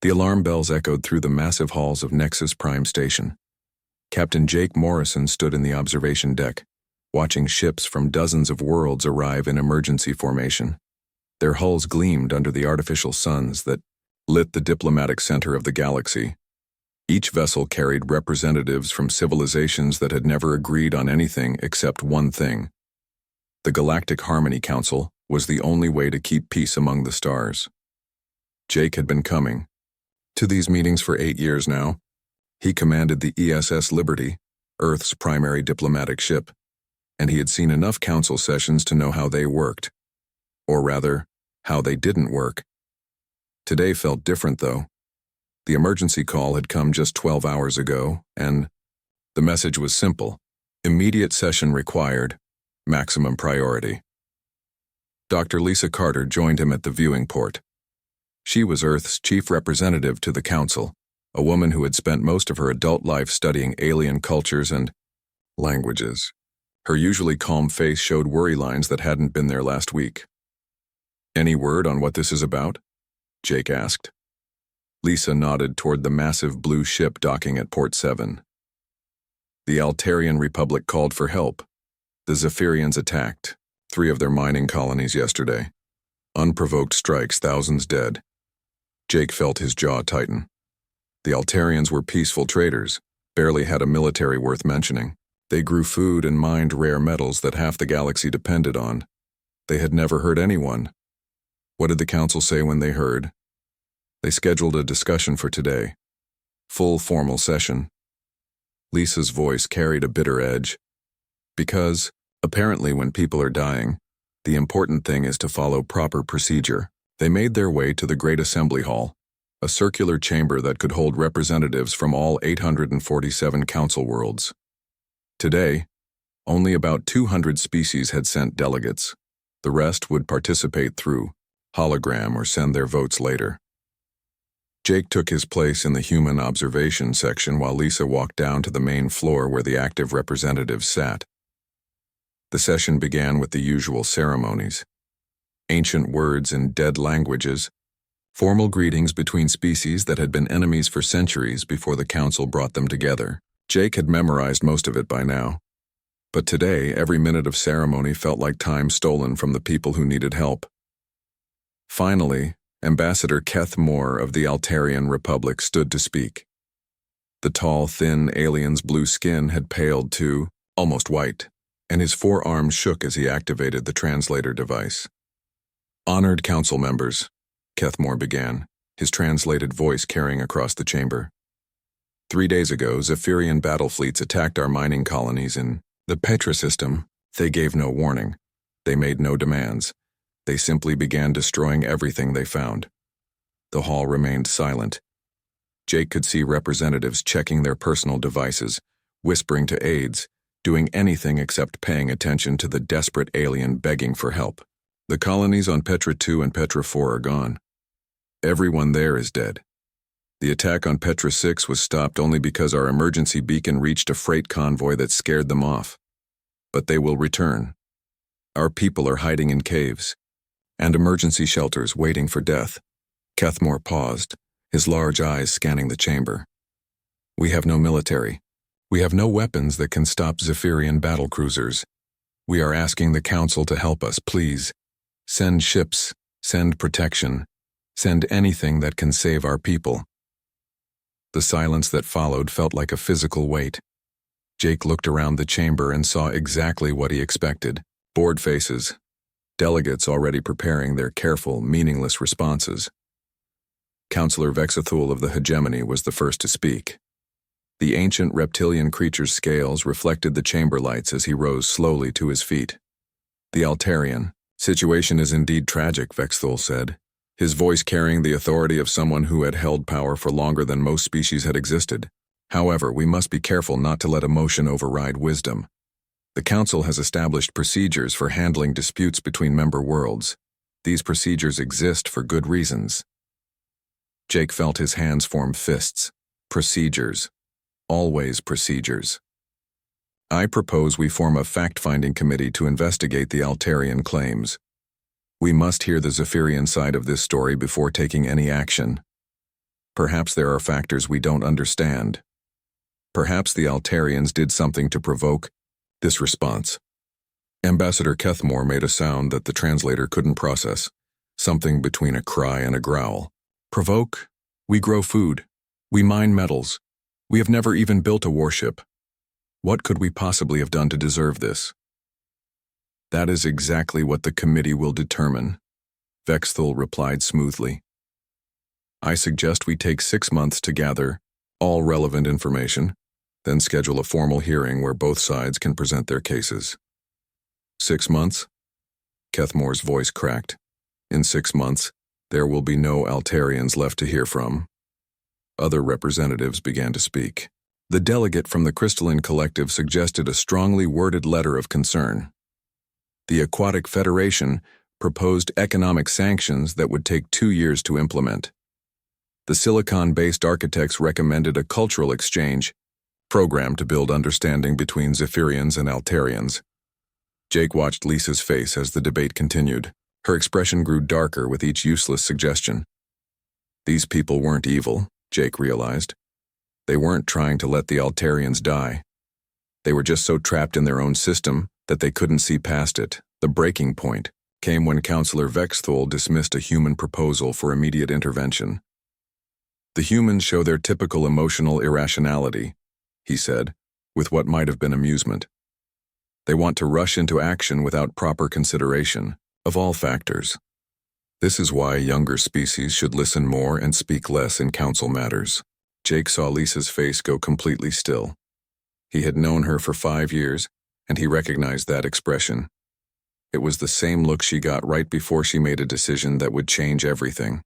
The alarm bells echoed through the massive halls of Nexus Prime Station. Captain Jake Morrison stood in the observation deck, watching ships from dozens of worlds arrive in emergency formation. Their hulls gleamed under the artificial suns that lit the diplomatic center of the galaxy. Each vessel carried representatives from civilizations that had never agreed on anything except one thing. The Galactic Harmony Council was the only way to keep peace among the stars. Jake had been coming to these meetings for 8 years now. He commanded the ESS Liberty, Earth's primary diplomatic ship, and he had seen enough council sessions to know how they worked. Or rather, how they didn't work. Today felt different, though. The emergency call had come just 12 hours ago, and the message was simple: immediate session required, maximum priority. Dr. Lisa Carter joined him at the viewing port. She was Earth's chief representative to the council, a woman who had spent most of her adult life studying alien cultures and languages. Her usually calm face showed worry lines that hadn't been there last week. "Any word on what this is about?" Jake asked. Lisa nodded toward the massive blue ship docking at Port 7. The Altarian Republic called for help. The Zephyrians attacked 3 of their mining colonies yesterday. Unprovoked strikes, thousands dead. Jake felt his jaw tighten. The Altarians were peaceful traders, barely had a military worth mentioning. They grew food and mined rare metals that half the galaxy depended on. They had never hurt anyone. What did the council say when they heard? They scheduled a discussion for today. Full formal session. Lisa's voice carried a bitter edge. Because, apparently when people are dying, the important thing is to follow proper procedure. They made their way to the Great Assembly Hall, a circular chamber that could hold representatives from all 847 council worlds. Today, only about 200 species had sent delegates. The rest would participate through hologram or send their votes later. Jake took his place in the human observation section while Lisa walked down to the main floor where the active representatives sat. The session began with the usual ceremonies: ancient words in dead languages, formal greetings between species that had been enemies for centuries before the council brought them together. Jake had memorized most of it by now. But today, every minute of ceremony felt like time stolen from the people who needed help. Finally, Ambassador Keth Moore of the Altarian Republic stood to speak. The tall, thin alien's blue skin had paled to almost white, and his forearms shook as he activated the translator device. "Honored council members," Keth Moore began, his translated voice carrying across the chamber. 3 days ago, Zephyrian battle fleets attacked our mining colonies in the Petra system. They gave no warning. They made no demands. They simply began destroying everything they found. The hall remained silent. Jake could see representatives checking their personal devices, whispering to aides, doing anything except paying attention to the desperate alien begging for help. The colonies on Petra 2 and Petra 4 are gone. Everyone there is dead. The attack on Petra 6 was stopped only because our emergency beacon reached a freight convoy that scared them off. But they will return. Our people are hiding in caves and emergency shelters waiting for death. Kethmore paused, his large eyes scanning the chamber. We have no military. We have no weapons that can stop Zephyrian battlecruisers. We are asking the council to help us, please. Send ships, send protection, send anything that can save our people. The silence that followed felt like a physical weight. Jake looked around the chamber and saw exactly what he expected: bored faces, delegates already preparing their careful, meaningless responses. Counselor Vexathul of the Hegemony was the first to speak. The ancient reptilian creature's scales reflected the chamber lights as he rose slowly to his feet. The Altarian. "Situation is indeed tragic," Vexathul said, his voice carrying the authority of someone who had held power for longer than most species had existed. "However, we must be careful not to let emotion override wisdom. The Council has established procedures for handling disputes between member worlds. These procedures exist for good reasons." Jake felt his hands form fists. Procedures. Always procedures. "I propose we form a fact-finding committee to investigate the Altarian claims. We must hear the Zephyrian side of this story before taking any action. Perhaps there are factors we don't understand. Perhaps the Altarians did something to provoke this response. Ambassador Kethmore made a sound that the translator couldn't process, something between a cry and a growl. Provoke? We grow food. We mine metals. We have never even built a warship. What could we possibly have done to deserve this? That is exactly what the committee will determine, Vexthul replied smoothly. I suggest we take 6 months to gather all relevant information, then schedule a formal hearing where both sides can present their cases. 6 months? Kethmore's voice cracked. In 6 months, there will be no Altarians left to hear from. Other representatives began to speak. The delegate from the Crystalline Collective suggested a strongly worded letter of concern. The Aquatic Federation proposed economic sanctions that would take 2 years to implement. The Silicon-based architects recommended a cultural exchange program to build understanding between Zephyrians and Altarians. Jake watched Lisa's face as the debate continued. Her expression grew darker with each useless suggestion. These people weren't evil, Jake realized. They weren't trying to let the Altarians die. They were just so trapped in their own system that they couldn't see past it. The breaking point came when Counselor Vexthul dismissed a human proposal for immediate intervention. The humans show their typical emotional irrationality, he said, with what might have been amusement. They want to rush into action without proper consideration of all factors. This is why younger species should listen more and speak less in council matters. Jake saw Lisa's face go completely still. He had known her for 5 years, and he recognized that expression. It was the same look she got right before she made a decision that would change everything.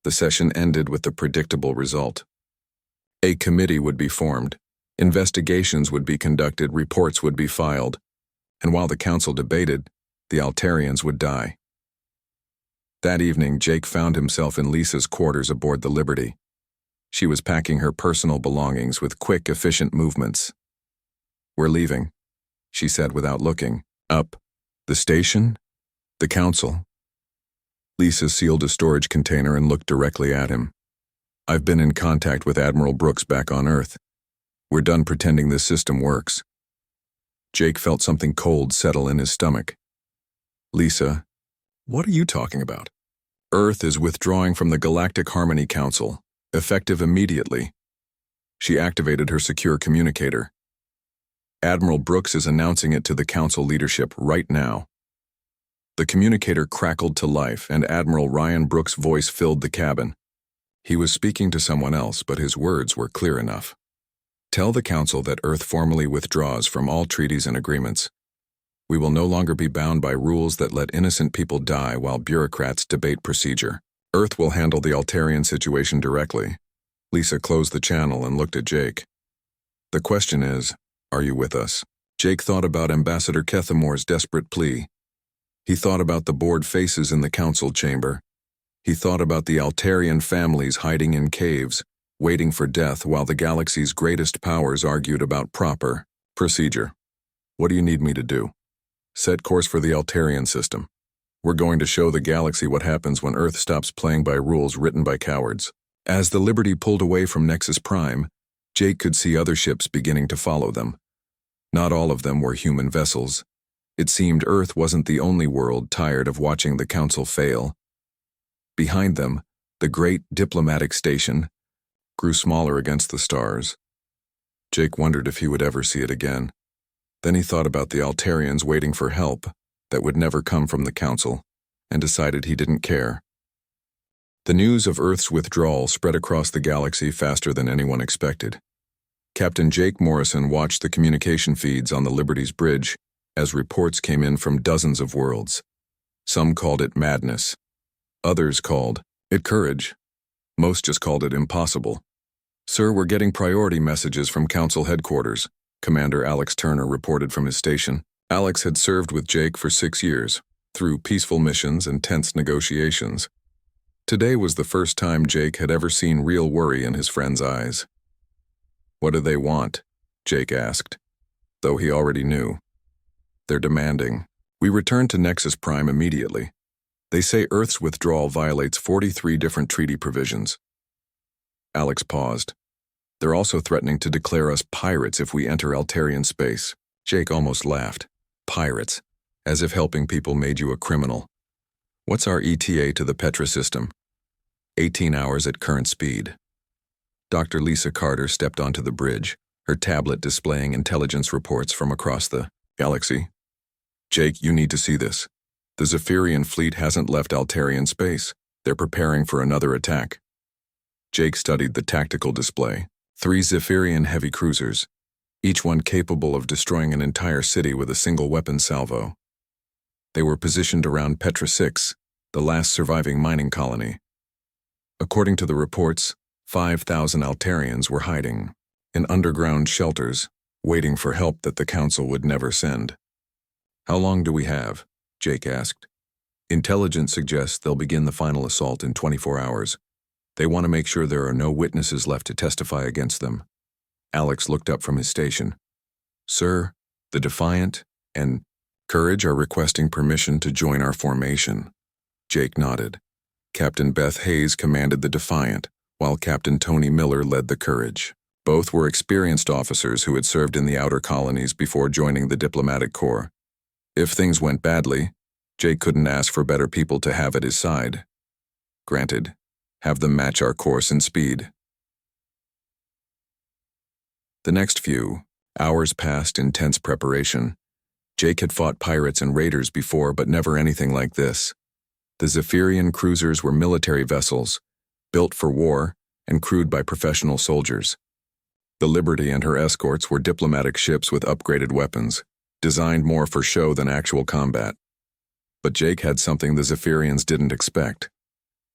The session ended with the predictable result. A committee would be formed, investigations would be conducted, reports would be filed, and while the council debated, the Altarians would die. That evening, Jake found himself in Lisa's quarters aboard the Liberty. She was packing her personal belongings with quick, efficient movements. We're leaving, she said without looking. Up. The station? The council. Lisa sealed a storage container and looked directly at him. I've been in contact with Admiral Brooks back on Earth. We're done pretending this system works. Jake felt something cold settle in his stomach. Lisa, what are you talking about? Earth is withdrawing from the Galactic Harmony Council, effective immediately. She activated her secure communicator. Admiral Brooks is announcing it to the council leadership right now. The communicator crackled to life, and Admiral Ryan Brooks' voice filled the cabin. He was speaking to someone else, but his words were clear enough. Tell the council that Earth formally withdraws from all treaties and agreements. We will no longer be bound by rules that let innocent people die while bureaucrats debate procedure. Earth will handle the Altarian situation directly. Lisa closed the channel and looked at Jake. The question is, are you with us? Jake thought about Ambassador Kethamore's desperate plea. He thought about the bored faces in the council chamber. He thought about the Altarian families hiding in caves, waiting for death while the galaxy's greatest powers argued about proper procedure. What do you need me to do? Set course for the Altarian system. We're going to show the galaxy what happens when Earth stops playing by rules written by cowards. As the Liberty pulled away from Nexus Prime, Jake could see other ships beginning to follow them. Not all of them were human vessels. It seemed Earth wasn't the only world tired of watching the Council fail. Behind them, the great diplomatic station grew smaller against the stars. Jake wondered if he would ever see it again. Then he thought about the Altarians waiting for help that would never come from the Council, and decided he didn't care. The news of Earth's withdrawal spread across the galaxy faster than anyone expected. Captain Jake Morrison watched the communication feeds on the Liberty's bridge as reports came in from dozens of worlds. Some called it madness. Others called it courage. Most just called it impossible. Sir, we're getting priority messages from Council headquarters, Commander Alex Turner reported from his station. Alex had served with Jake for 6 years, through peaceful missions and tense negotiations. Today was the first time Jake had ever seen real worry in his friend's eyes. What do they want? Jake asked, though he already knew. They're demanding. We return to Nexus Prime immediately. They say Earth's withdrawal violates 43 different treaty provisions. Alex paused. They're also threatening to declare us pirates if we enter Altarian space. Jake almost laughed. Pirates. As if helping people made you a criminal. What's our ETA to the Petra system? 18 hours at current speed. Dr. Lisa Carter stepped onto the bridge, her tablet displaying intelligence reports from across the galaxy. Jake, you need to see this. The Zephyrian fleet hasn't left Altarian space. They're preparing for another attack. Jake studied the tactical display. 3 Zephyrian heavy cruisers, each one capable of destroying an entire city with a single weapon salvo. They were positioned around Petra 6, the last surviving mining colony. According to the reports, 5,000 Altarians were hiding in underground shelters, waiting for help that the Council would never send. How long do we have? Jake asked. Intelligence suggests they'll begin the final assault in 24 hours. They want to make sure there are no witnesses left to testify against them. Alex looked up from his station. Sir, the Defiant and Courage are requesting permission to join our formation. Jake nodded. Captain Beth Hayes commanded the Defiant, while Captain Tony Miller led the Courage. Both were experienced officers who had served in the outer colonies before joining the diplomatic corps. If things went badly, Jake couldn't ask for better people to have at his side. Granted, have them match our course and speed. The next few hours passed in tense preparation. Jake had fought pirates and raiders before, but never anything like this. The Zephyrian cruisers were military vessels, built for war and crewed by professional soldiers. The Liberty and her escorts were diplomatic ships with upgraded weapons, designed more for show than actual combat. But Jake had something the Zephyrians didn't expect.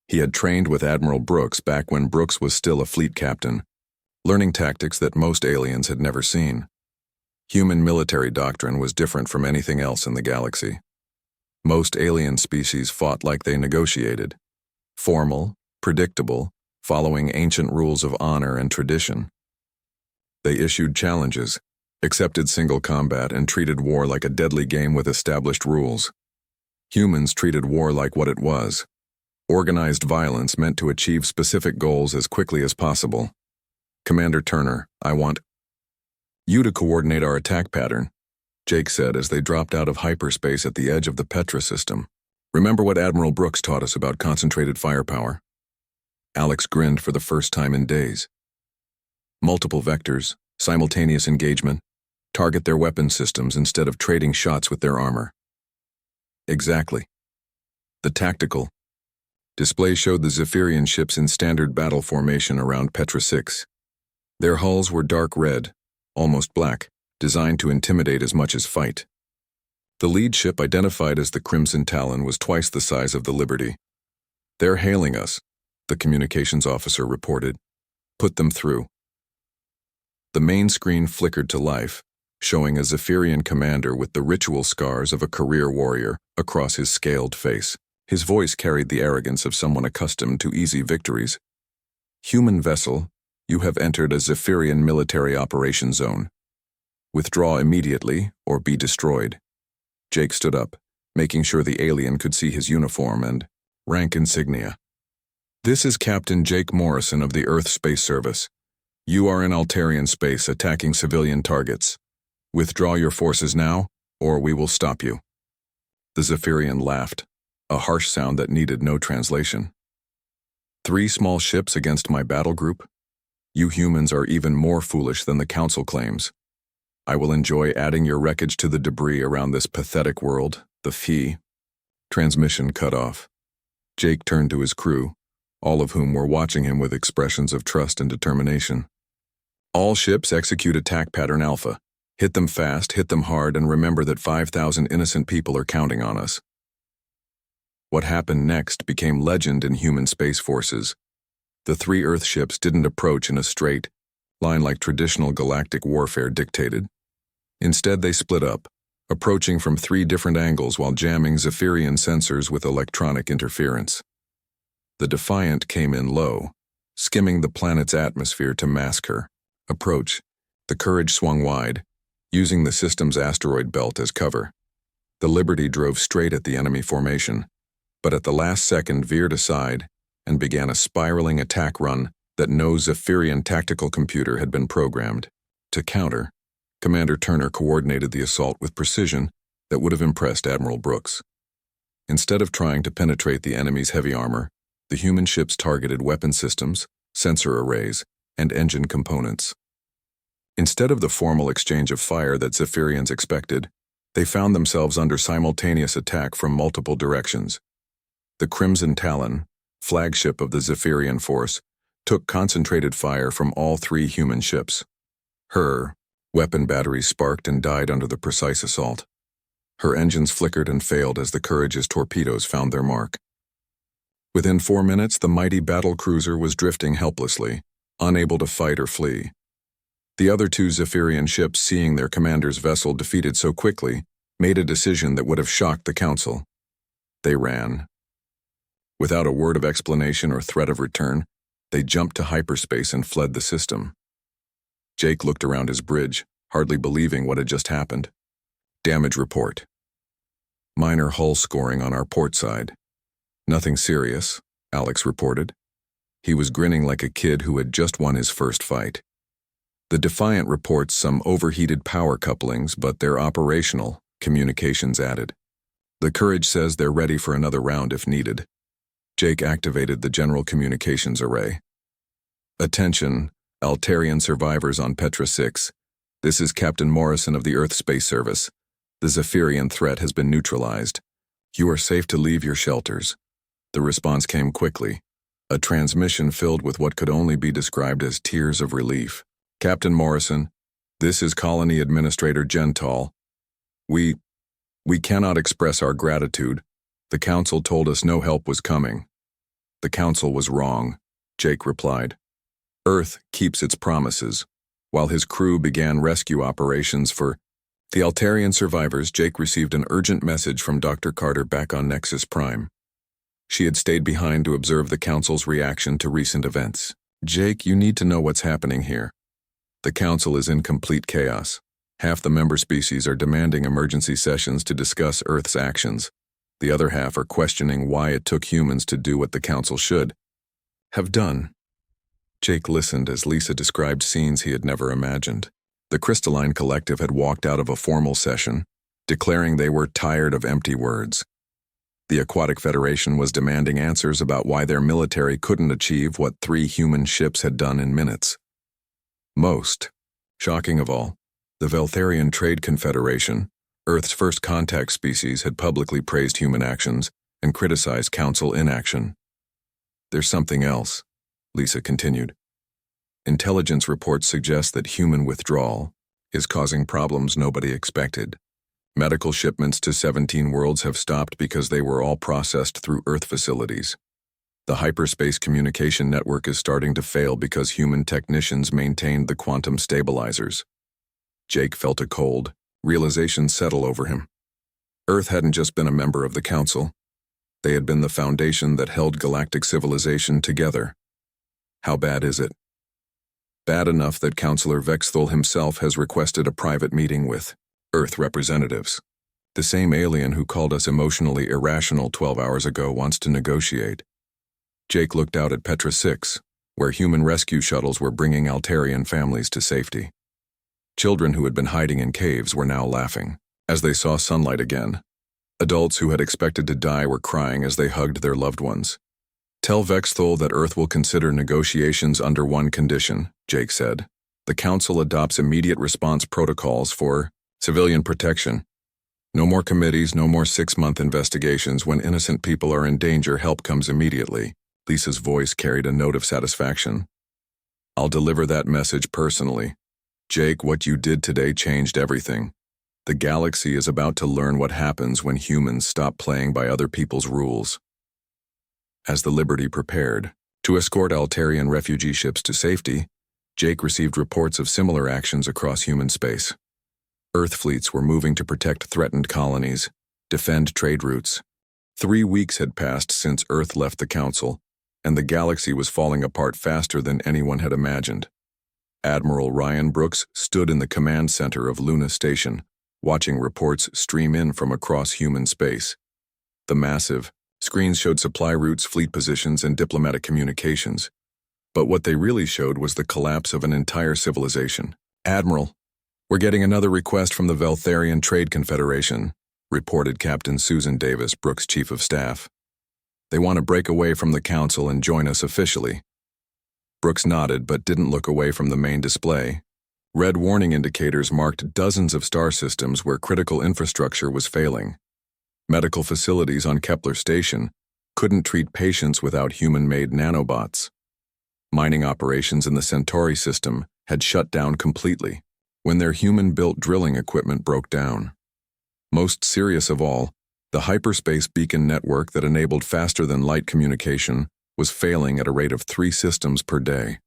He had trained with Admiral Brooks back when Brooks was still a fleet captain, learning tactics that most aliens had never seen. Human military doctrine was different from anything else in the galaxy. Most alien species fought like they negotiated. Formal, predictable, following ancient rules of honor and tradition. They issued challenges, accepted single combat, and treated war like a deadly game with established rules. Humans treated war like what it was. Organized violence meant to achieve specific goals as quickly as possible. Commander Turner, I want you to coordinate our attack pattern, Jake said as they dropped out of hyperspace at the edge of the Petra system. Remember what Admiral Brooks taught us about concentrated firepower? Alex grinned for the first time in days. Multiple vectors, simultaneous engagement, target their weapon systems instead of trading shots with their armor. Exactly. The tactical display showed the Zephyrian ships in standard battle formation around Petra 6. Their hulls were dark red, almost black, designed to intimidate as much as fight. The lead ship, identified as the Crimson Talon, was twice the size of the Liberty. They're hailing us, the communications officer reported. Put them through. The main screen flickered to life, showing a Zephyrian commander with the ritual scars of a career warrior across his scaled face. His voice carried the arrogance of someone accustomed to easy victories. Human vessel, you have entered a Zephyrian military operation zone. Withdraw immediately or be destroyed. Jake stood up, making sure the alien could see his uniform and rank insignia. This is Captain Jake Morrison of the Earth Space Service. You are in Altarian space attacking civilian targets. Withdraw your forces now, or we will stop you. The Zephyrian laughed, a harsh sound that needed no translation. 3 small ships against my battle group? You humans are even more foolish than the Council claims. I will enjoy adding your wreckage to the debris around this pathetic world, the fee. Transmission cut off. Jake turned to his crew, all of whom were watching him with expressions of trust and determination. All ships execute attack pattern Alpha. Hit them fast, hit them hard, and remember that 5,000 innocent people are counting on us. What happened next became legend in human space forces. The 3 Earth ships didn't approach in a straight line like traditional galactic warfare dictated. Instead, they split up, approaching from 3 different angles while jamming Zephyrian sensors with electronic interference. The Defiant came in low, skimming the planet's atmosphere to mask her approach. The Courage swung wide, using the system's asteroid belt as cover. The Liberty drove straight at the enemy formation, but at the last second veered aside and began a spiraling attack run that no Zephyrian tactical computer had been programmed. To counter, Commander Turner coordinated the assault with precision that would have impressed Admiral Brooks. Instead of trying to penetrate the enemy's heavy armor, the human ships targeted weapon systems, sensor arrays, and engine components. Instead of the formal exchange of fire that Zephyrians expected, they found themselves under simultaneous attack from multiple directions. The Crimson Talon, flagship of the Zephyrian force, took concentrated fire from all three human ships. Her weapon batteries sparked and died under the precise assault. Her engines flickered and failed as the Courage's torpedoes found their mark. Within 4 minutes, the mighty battle cruiser was drifting helplessly, unable to fight or flee. The other two Zephyrian ships, seeing their commander's vessel defeated so quickly, made a decision that would have shocked the Council. They ran. Without a word of explanation or threat of return, they jumped to hyperspace and fled the system. Jake looked around his bridge, hardly believing what had just happened. Damage report. Minor hull scoring on our port side. Nothing serious, Alex reported. He was grinning like a kid who had just won his first fight. The Defiant reports some overheated power couplings, but they're operational, communications added. The Courage says they're ready for another round if needed. Jake activated the general communications array. Attention, Altarian survivors on Petra 6. This is Captain Morrison of the Earth Space Service. The Zephyrian threat has been neutralized. You are safe to leave your shelters. The response came quickly, a transmission filled with what could only be described as tears of relief. Captain Morrison, this is Colony Administrator Gentall. We cannot express our gratitude. The Council told us no help was coming. The Council was wrong, Jake replied. Earth keeps its promises. While his crew began rescue operations for the Altarian survivors, Jake received an urgent message from Dr. Carter back on Nexus Prime. She had stayed behind to observe the Council's reaction to recent events. Jake, you need to know what's happening here. The Council is in complete chaos. Half the member species are demanding emergency sessions to discuss Earth's actions. The other half are questioning why it took humans to do what the Council should have done. Jake listened as Lisa described scenes he had never imagined. The Crystalline Collective had walked out of a formal session, declaring they were tired of empty words. The Aquatic Federation was demanding answers about why their military couldn't achieve what 3 human ships had done in minutes. Most shocking of all, the Veltharian Trade Confederation, Earth's first contact species, had publicly praised human actions and criticized Council inaction. There's something else, Lisa continued. Intelligence reports suggest that human withdrawal is causing problems nobody expected. Medical shipments to 17 worlds have stopped because they were all processed through Earth facilities. The hyperspace communication network is starting to fail because human technicians maintained the quantum stabilizers. Jake felt a cold realization settle over him. Earth hadn't just been a member of the Council. They had been the foundation that held galactic civilization together. How bad is it? Bad enough that Counselor Vexthul himself has requested a private meeting with Earth representatives. The same alien who called us emotionally irrational 12 hours ago wants to negotiate. Jake looked out at Petra 6, where human rescue shuttles were bringing Altarian families to safety. Children who had been hiding in caves were now laughing as they saw sunlight again. Adults who had expected to die were crying as they hugged their loved ones. Tell Vexthul that Earth will consider negotiations under one condition, Jake said. The Council adopts immediate response protocols for civilian protection. No more committees, no more 6-month investigations. When innocent people are in danger, help comes immediately. Lisa's voice carried a note of satisfaction. I'll deliver that message personally. Jake, what you did today changed everything. The galaxy is about to learn what happens when humans stop playing by other people's rules. As the Liberty prepared to escort Altarian refugee ships to safety, Jake received reports of similar actions across human space. Earth fleets were moving to protect threatened colonies, defend trade routes. 3 weeks had passed since Earth left the Council, and the galaxy was falling apart faster than anyone had imagined. Admiral Ryan Brooks stood in the command center of Luna Station, watching reports stream in from across human space. The massive screens showed supply routes, fleet positions, and diplomatic communications. But what they really showed was the collapse of an entire civilization. "Admiral, we're getting another request from the Veltharian Trade Confederation," reported Captain Susan Davis, Brooks' chief of staff. "They want to break away from the council and join us officially." Brooks nodded but didn't look away from the main display. Red warning indicators marked dozens of star systems where critical infrastructure was failing. Medical facilities on Kepler Station couldn't treat patients without human-made nanobots. Mining operations in the Centauri system had shut down completely when their human-built drilling equipment broke down. Most serious of all, the hyperspace beacon network that enabled faster-than-light communication was failing at a rate of 3 systems per day.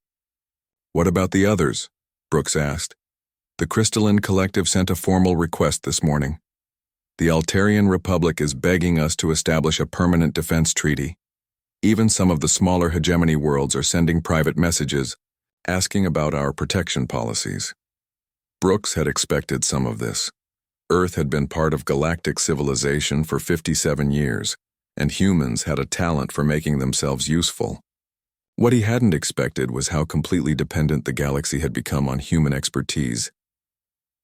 "What about the others?" Brooks asked. "The Crystalline Collective sent a formal request this morning. The Altarian Republic is begging us to establish a permanent defense treaty. Even some of the smaller hegemony worlds are sending private messages, asking about our protection policies." Brooks had expected some of this. Earth had been part of galactic civilization for 57 years, and humans had a talent for making themselves useful. What he hadn't expected was how completely dependent the galaxy had become on human expertise.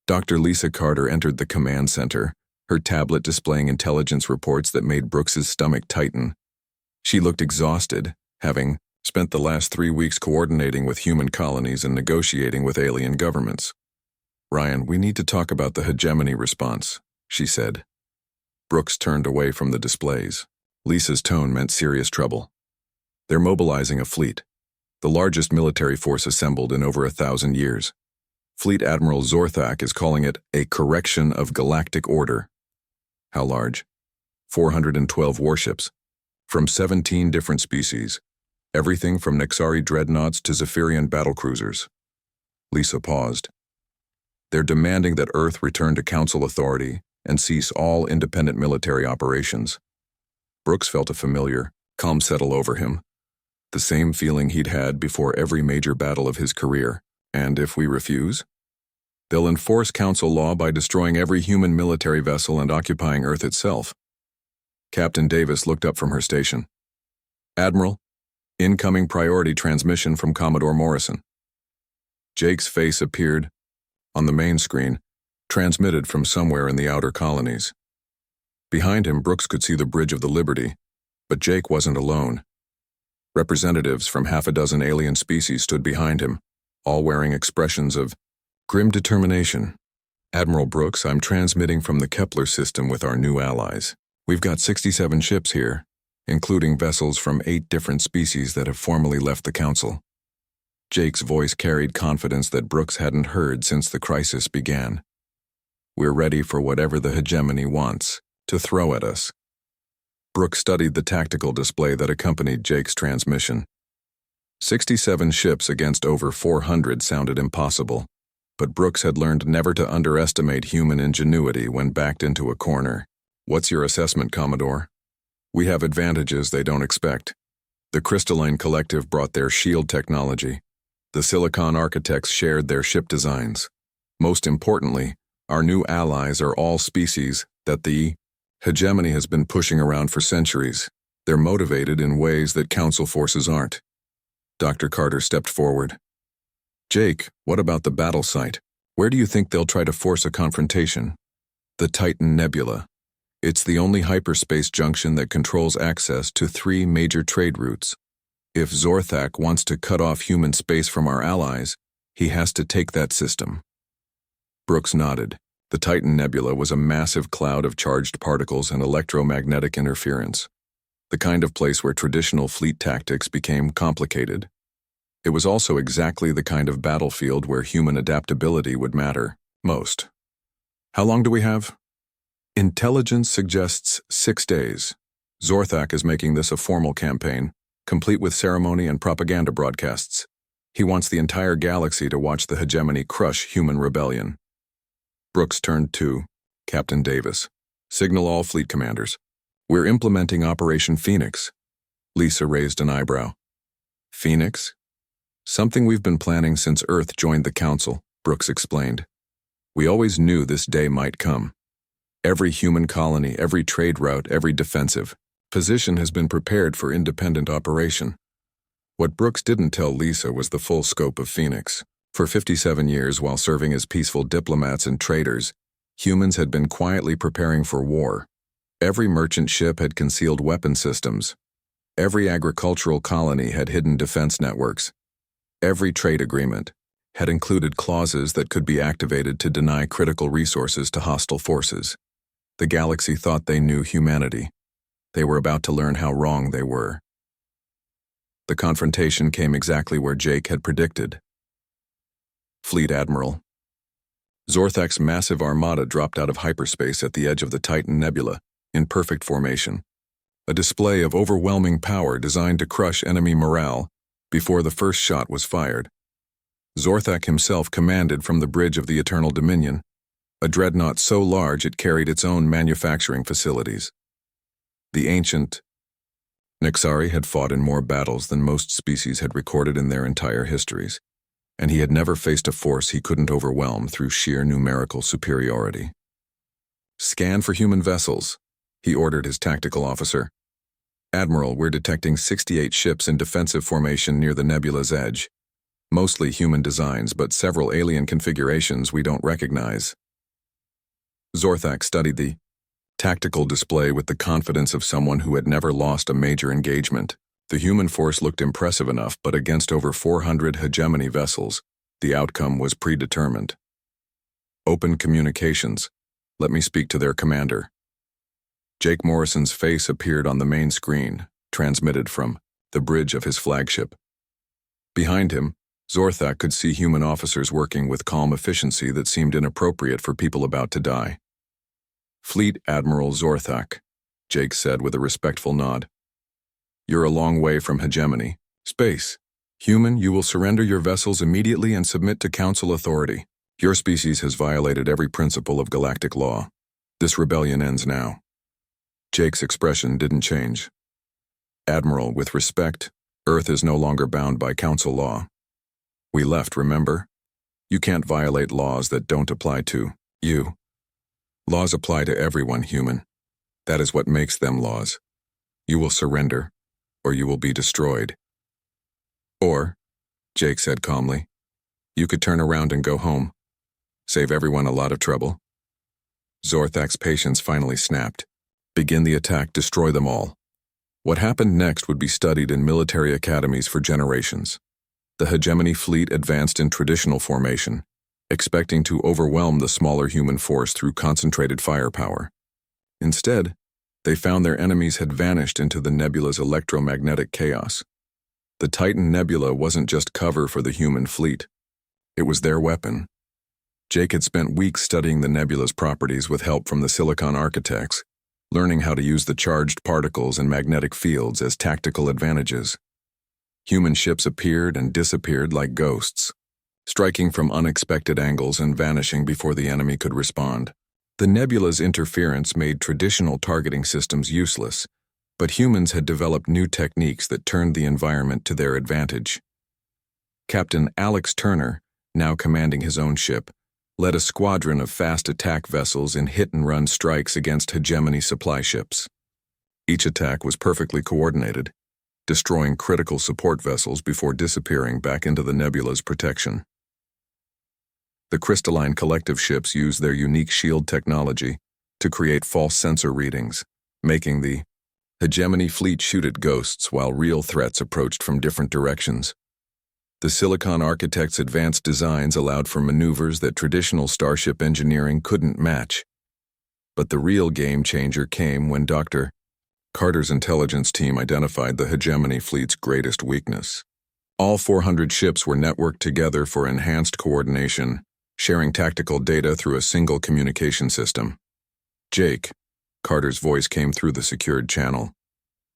Dr. Lisa Carter entered the command center, her tablet displaying intelligence reports that made Brooks's stomach tighten. She looked exhausted, having spent the last 3 weeks coordinating with human colonies and negotiating with alien governments. "Ryan, we need to talk about the hegemony response," she said. Brooks turned away from the displays. Lisa's tone meant serious trouble. "They're mobilizing a fleet, the largest military force assembled in over 1,000 years. Fleet Admiral Zorthak is calling it a correction of galactic order." "How large?" 412 warships, from 17 different species, everything from Nexari dreadnoughts to Zephyrian battlecruisers. Lisa paused. "They're demanding that Earth return to Council authority and cease all independent military operations." Brooks felt a familiar calm settle over him, the same feeling he'd had before every major battle of his career. "And if we refuse?" "They'll enforce Council law by destroying every human military vessel and occupying Earth itself." Captain Davis looked up from her station. "Admiral, incoming priority transmission from Commodore Morrison." Jake's face appeared on the main screen, transmitted from somewhere in the outer colonies. Behind him, Brooks could see the Bridge of the Liberty, but Jake wasn't alone. Representatives from half a dozen alien species stood behind him, all wearing expressions of grim determination. "Admiral Brooks, I'm transmitting from the Kepler system with our new allies. We've got 67 ships here, including vessels from 8 different species that have formally left the Council." Jake's voice carried confidence that Brooks hadn't heard since the crisis began. "We're ready for whatever the hegemony wants to throw at us." Brooks studied the tactical display that accompanied Jake's transmission. 67 ships against over 400 sounded impossible, but Brooks had learned never to underestimate human ingenuity when backed into a corner. "What's your assessment, Commodore?" "We have advantages they don't expect. The Crystalline Collective brought their shield technology. The Silicon Architects shared their ship designs. Most importantly, our new allies are all species that the hegemony has been pushing around for centuries. They're motivated in ways that Council forces aren't." Dr. Carter stepped forward. "Jake, what about the battle site? Where do you think they'll try to force a confrontation?" "The Titan Nebula. It's the only hyperspace junction that controls access to 3 major trade routes. If Zorthak wants to cut off human space from our allies, he has to take that system." Brooks nodded. The Titan Nebula was a massive cloud of charged particles and electromagnetic interference, the kind of place where traditional fleet tactics became complicated. It was also exactly the kind of battlefield where human adaptability would matter most. "How long do we have?" "Intelligence suggests 6 days. Zorthak is making this a formal campaign, complete with ceremony and propaganda broadcasts. He wants the entire galaxy to watch the hegemony crush human rebellion." Brooks turned to Captain Davis. "Signal all fleet commanders. We're implementing Operation Phoenix." Lisa raised an eyebrow. "Phoenix?" "Something we've been planning since Earth joined the Council," Brooks explained. "We always knew this day might come. Every human colony, every trade route, every defensive position has been prepared for independent operation. What Brooks didn't tell Lisa was the full scope of Phoenix. For 57 years, while serving as peaceful diplomats and traders, humans had been quietly preparing for war. Every merchant ship had concealed weapon systems. Every agricultural colony had hidden defense networks. Every trade agreement had included clauses that could be activated to deny critical resources to hostile forces. The galaxy thought they knew humanity. They were about to learn how wrong they were. The confrontation came exactly where Jake had predicted. Fleet Admiral. Zorthak's massive armada dropped out of hyperspace at the edge of the Titan Nebula, in perfect formation. A display of overwhelming power designed to crush enemy morale before the first shot was fired. Zorthak himself commanded from the bridge of the Eternal Dominion, a dreadnought so large it carried its own manufacturing facilities. The ancient Nexari had fought in more battles than most species had recorded in their entire histories, and he had never faced a force he couldn't overwhelm through sheer numerical superiority. "Scan for human vessels," he ordered his tactical officer. "Admiral, we're detecting 68 ships in defensive formation near the nebula's edge. Mostly human designs, but several alien configurations we don't recognize." Zorthak studied the tactical display with the confidence of someone who had never lost a major engagement. The human force looked impressive enough, but against over 400 hegemony vessels, the outcome was predetermined. "Open communications. Let me speak to their commander." Jake Morrison's face appeared on the main screen, transmitted from the bridge of his flagship. Behind him, Zorthak could see human officers working with calm efficiency that seemed inappropriate for people about to die. "Fleet Admiral Zorthak," Jake said with a respectful nod. "You're a long way from hegemony. Space. Human, you will surrender your vessels immediately and submit to Council authority. Your species has violated every principle of galactic law. This rebellion ends now." Jake's expression didn't change. "Admiral, with respect, Earth is no longer bound by Council law. We left, remember? You can't violate laws that don't apply to you. Laws apply to everyone, human. That is what makes them laws. You will surrender, or you will be destroyed." "Or," Jake said calmly, "you could turn around and go home. Save everyone a lot of trouble." Zorthak's patience finally snapped. Begin the attack, destroy them all. What happened next would be studied in military academies for generations. The hegemony fleet advanced in traditional formation, expecting to overwhelm the smaller human force through concentrated firepower. Instead, they found their enemies had vanished into the nebula's electromagnetic chaos. The Titan Nebula wasn't just cover for the human fleet. It was their weapon. Jake had spent weeks studying the nebula's properties with help from the Silicon architects, learning how to use the charged particles and magnetic fields as tactical advantages. Human ships appeared and disappeared like ghosts, striking from unexpected angles and vanishing before the enemy could respond. The nebula's interference made traditional targeting systems useless, but humans had developed new techniques that turned the environment to their advantage. Captain Alex Turner, now commanding his own ship, led a squadron of fast attack vessels in hit-and-run strikes against hegemony supply ships. Each attack was perfectly coordinated, destroying critical support vessels before disappearing back into the nebula's protection. The crystalline collective ships used their unique shield technology to create false sensor readings, making the hegemony fleet shoot at ghosts while real threats approached from different directions. The Silicon architects' advanced designs allowed for maneuvers that traditional starship engineering couldn't match. But the real game changer came when Dr. Carter's intelligence team identified the hegemony fleet's greatest weakness. All 400 ships were networked together for enhanced coordination, sharing tactical data through a single communication system. "Jake," Carter's voice came through the secured channel.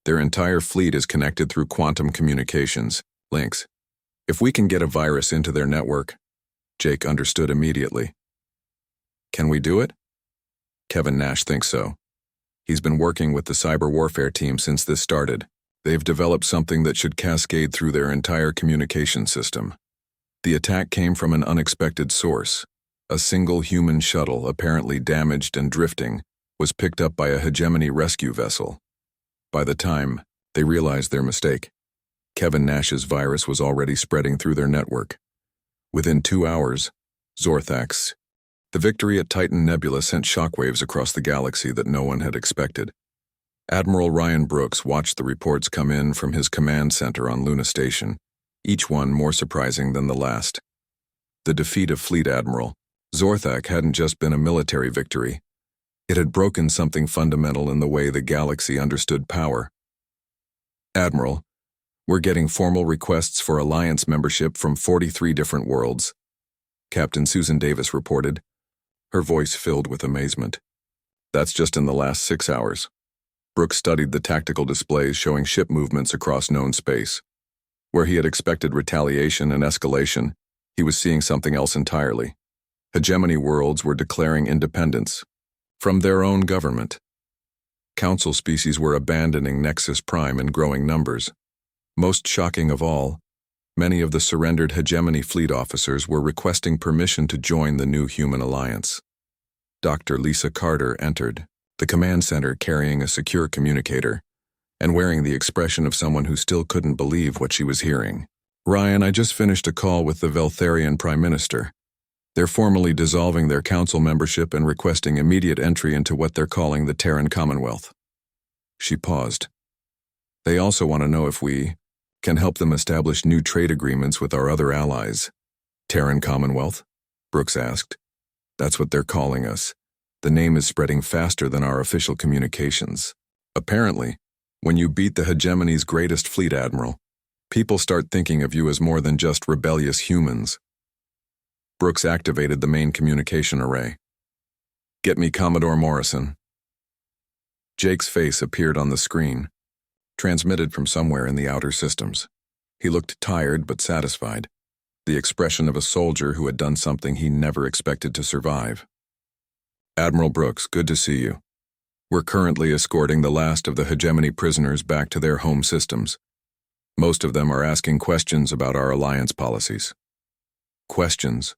"Their entire fleet is connected through quantum communications links. If we can get a virus into their network," Jake understood immediately. "Can we do it?" Kevin Nash thinks so. He's been working with the cyber warfare team since this started. They've developed something that should cascade through their entire communication system. The attack came from an unexpected source. A single human shuttle, apparently damaged and drifting, was picked up by a hegemony rescue vessel. By the time they realized their mistake, Kevin Nash's virus was already spreading through their network. Within 2 hours, Zorthax. The victory at Titan Nebula sent shockwaves across the galaxy that no one had expected. Admiral Ryan Brooks watched the reports come in from his command center on Luna Station, each one more surprising than the last. The defeat of Fleet Admiral Zorthak hadn't just been a military victory. It had broken something fundamental in the way the galaxy understood power. Admiral, we're getting formal requests for Alliance membership from 43 different worlds, Captain Susan Davis reported, her voice filled with amazement. That's just in the last 6 hours. Brooks studied the tactical displays showing ship movements across known space. Where he had expected retaliation and escalation, he was seeing something else entirely. Hegemony worlds were declaring independence from their own government. Council species were abandoning Nexus Prime in growing numbers. Most shocking of all, many of the surrendered hegemony fleet officers were requesting permission to join the new human alliance. Dr. Lisa Carter entered the command center carrying a secure communicator and wearing the expression of someone who still couldn't believe what she was hearing. Ryan, I just finished a call with the Veltharian Prime Minister. They're formally dissolving their council membership and requesting immediate entry into what they're calling the Terran Commonwealth. She paused. They also want to know if we can help them establish new trade agreements with our other allies. Terran Commonwealth? Brooks asked. That's what they're calling us. The name is spreading faster than our official communications. Apparently, when you beat the hegemony's greatest fleet admiral, people start thinking of you as more than just rebellious humans. Brooks activated the main communication array. Get me Commodore Morrison. Jake's face appeared on the screen, transmitted from somewhere in the outer systems. He looked tired but satisfied, the expression of a soldier who had done something he never expected to survive. Admiral Brooks, good to see you. We're currently escorting the last of the hegemony prisoners back to their home systems. Most of them are asking questions about our alliance policies. Questions.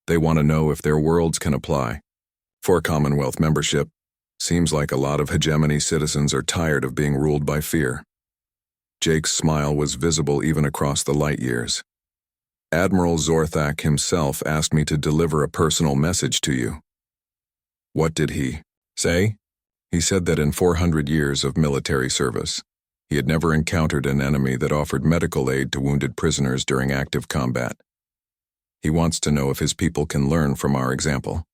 They want to know if their worlds can apply for Commonwealth membership. Seems like a lot of hegemony citizens are tired of being ruled by fear. Jake's smile was visible even across the light years. Admiral Zorthak himself asked me to deliver a personal message to you. What did he say? He said that in 400 years of military service, he had never encountered an enemy that offered medical aid to wounded prisoners during active combat. He wants to know if his people can learn from our example.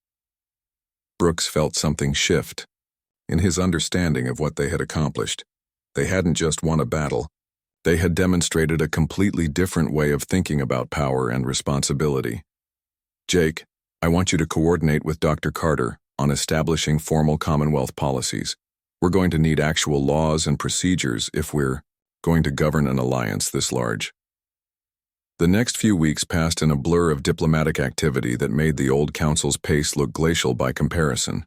Brooks felt something shift in his understanding of what they had accomplished. They hadn't just won a battle. They had demonstrated a completely different way of thinking about power and responsibility. Jake, I want you to coordinate with Dr. Carter on establishing formal Commonwealth policies. We're going to need actual laws and procedures if we're going to govern an alliance this large. The next few weeks passed in a blur of diplomatic activity that made the old council's pace look glacial by comparison.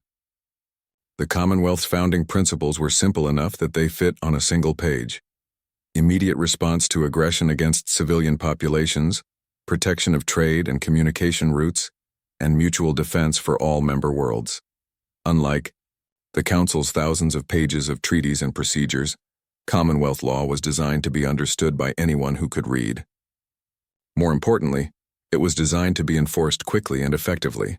The Commonwealth's founding principles were simple enough that they fit on a single page. Immediate response to aggression against civilian populations, protection of trade and communication routes, and mutual defense for all member worlds. Unlike the Council's thousands of pages of treaties and procedures, Commonwealth law was designed to be understood by anyone who could read. More importantly, it was designed to be enforced quickly and effectively.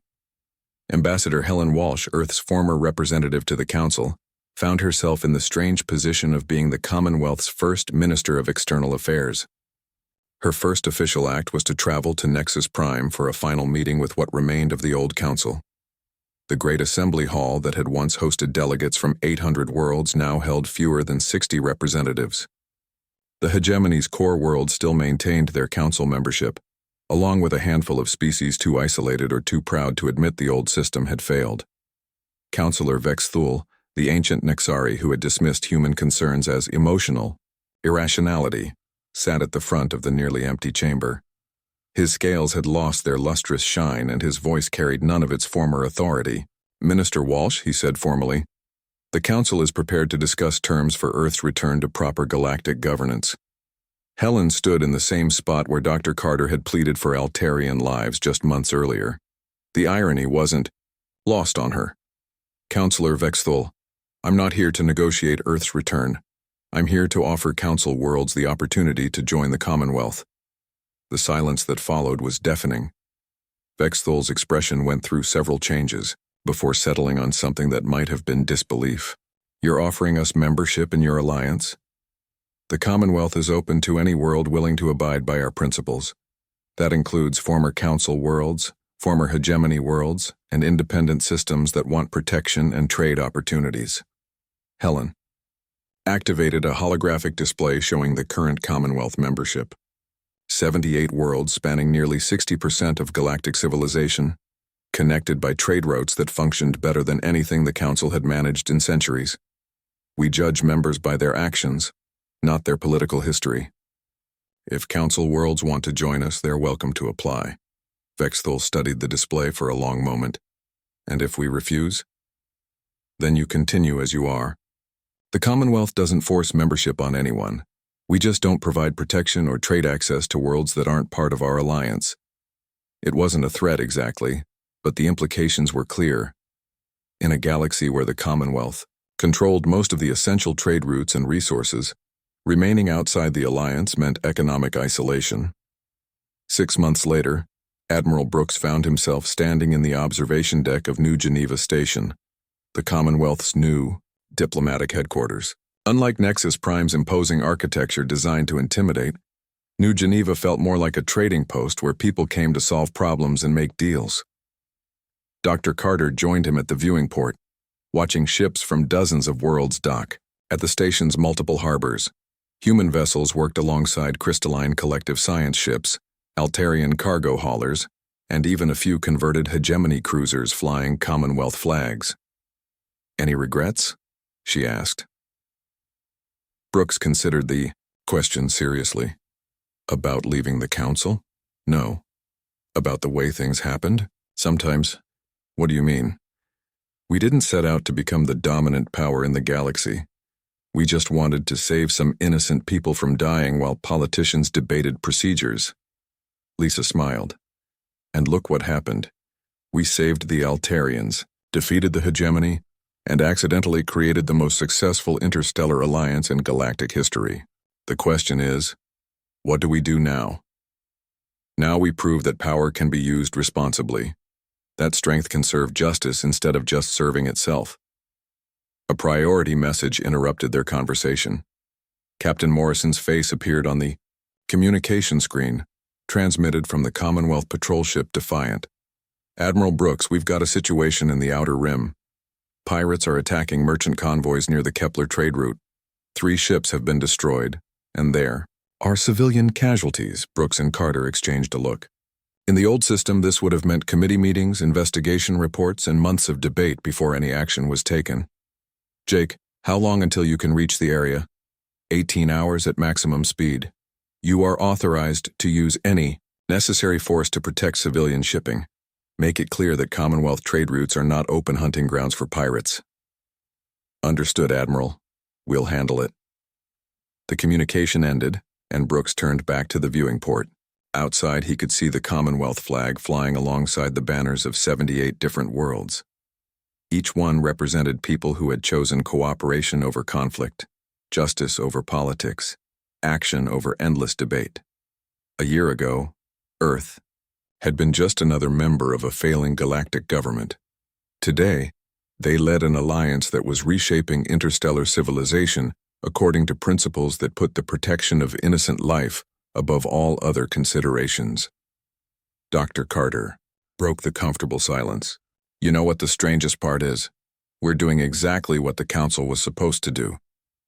Ambassador Helen Walsh, Earth's former representative to the Council, found herself in the strange position of being the Commonwealth's first Minister of External Affairs. Her first official act was to travel to Nexus Prime for a final meeting with what remained of the old Council. The great assembly hall that had once hosted delegates from 800 worlds now held fewer than 60 representatives. The hegemony's core worlds still maintained their council membership, along with a handful of species too isolated or too proud to admit the old system had failed. Councillor Vexthul, the ancient Nexari who had dismissed human concerns as emotional irrationality, sat at the front of the nearly empty chamber. His scales had lost their lustrous shine and his voice carried none of its former authority. Minister Walsh, he said formally, the Council is prepared to discuss terms for Earth's return to proper galactic governance. Helen stood in the same spot where Dr. Carter had pleaded for Altarian lives just months earlier. The irony wasn't lost on her. Councillor Vexthul, I'm not here to negotiate Earth's return. I'm here to offer Council worlds the opportunity to join the Commonwealth. The silence that followed was deafening. Vexthol's expression went through several changes before settling on something that might have been disbelief. You're offering us membership in your alliance? The Commonwealth is open to any world willing to abide by our principles. That includes former Council worlds, former hegemony worlds, and independent systems that want protection and trade opportunities. Helen activated a holographic display showing the current Commonwealth membership. 78 worlds spanning nearly 60% of galactic civilization, connected by trade routes that functioned better than anything the Council had managed in centuries. We judge members by their actions, not their political history. If Council worlds want to join us, they're welcome to apply. Vexthol studied the display for a long moment. And if we refuse? Then you continue as you are. The Commonwealth doesn't force membership on anyone. We just don't provide protection or trade access to worlds that aren't part of our alliance. It wasn't a threat exactly, but the implications were clear. In a galaxy where the Commonwealth controlled most of the essential trade routes and resources, remaining outside the alliance meant economic isolation. 6 months later, Admiral Brooks found himself standing in the observation deck of New Geneva Station, the Commonwealth's new diplomatic headquarters. Unlike Nexus Prime's imposing architecture designed to intimidate, New Geneva felt more like a trading post where people came to solve problems and make deals. Dr. Carter joined him at the viewing port, watching ships from dozens of worlds dock. At the station's multiple harbors, human vessels worked alongside crystalline collective science ships, Altarian cargo haulers, and even a few converted hegemony cruisers flying Commonwealth flags. Any regrets? She asked. Brooks considered the question seriously. About leaving the Council? No. About the way things happened? Sometimes. What do you mean? We didn't set out to become the dominant power in the galaxy. We just wanted to save some innocent people from dying while politicians debated procedures. Lisa smiled. And look what happened. We saved the Altarians, defeated the hegemony, and accidentally created the most successful interstellar alliance in galactic history. The question is, what do we do now? Now we prove that power can be used responsibly. That strength can serve justice instead of just serving itself. A priority message interrupted their conversation. Captain Morrison's face appeared on the communication screen, transmitted from the Commonwealth patrol ship Defiant. Admiral Brooks, we've got a situation in the Outer Rim. Pirates are attacking merchant convoys near the Kepler trade route. 3 ships have been destroyed, and there are civilian casualties. Brooks and Carter exchanged a look. In the old system, this would have meant committee meetings, investigation reports, and months of debate before any action was taken. Jake, how long until you can reach the area? 18 hours at maximum speed. You are authorized to use any necessary force to protect civilian shipping. Make it clear that Commonwealth trade routes are not open hunting grounds for pirates. Understood, Admiral. We'll handle it. The communication ended, and Brooks turned back to the viewing port. Outside, he could see the Commonwealth flag flying alongside the banners of 78 different worlds. Each one represented people who had chosen cooperation over conflict, justice over politics, action over endless debate. A year ago, Earth had been just another member of a failing galactic government. Today, they led an alliance that was reshaping interstellar civilization according to principles that put the protection of innocent life above all other considerations. Dr. Carter broke the comfortable silence. You know what the strangest part is? We're doing exactly what the Council was supposed to do.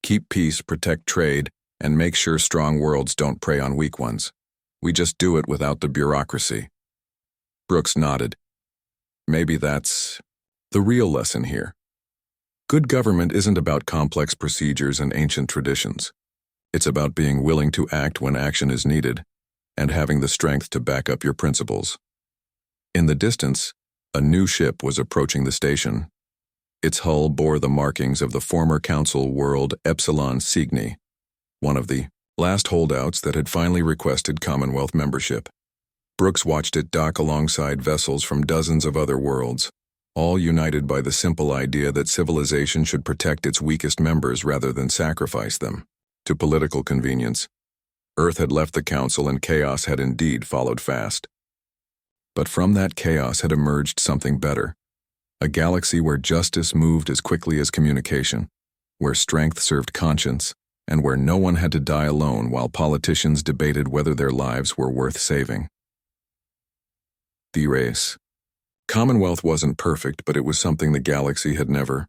Keep peace, protect trade, and make sure strong worlds don't prey on weak ones. We just do it without the bureaucracy. Brooks nodded. Maybe that's the real lesson here. Good government isn't about complex procedures and ancient traditions. It's about being willing to act when action is needed, and having the strength to back up your principles. In the distance, a new ship was approaching the station. Its hull bore the markings of the former Council world Epsilon Cygni, one of the last holdouts that had finally requested Commonwealth membership. Brooks watched it dock alongside vessels from dozens of other worlds, all united by the simple idea that civilization should protect its weakest members rather than sacrifice them to political convenience. Earth had left the council and chaos had indeed followed fast. But from that chaos had emerged something better. A galaxy where justice moved as quickly as communication, where strength served conscience, and where no one had to die alone while politicians debated whether their lives were worth saving. The race. Commonwealth wasn't perfect, but it was something the galaxy had never,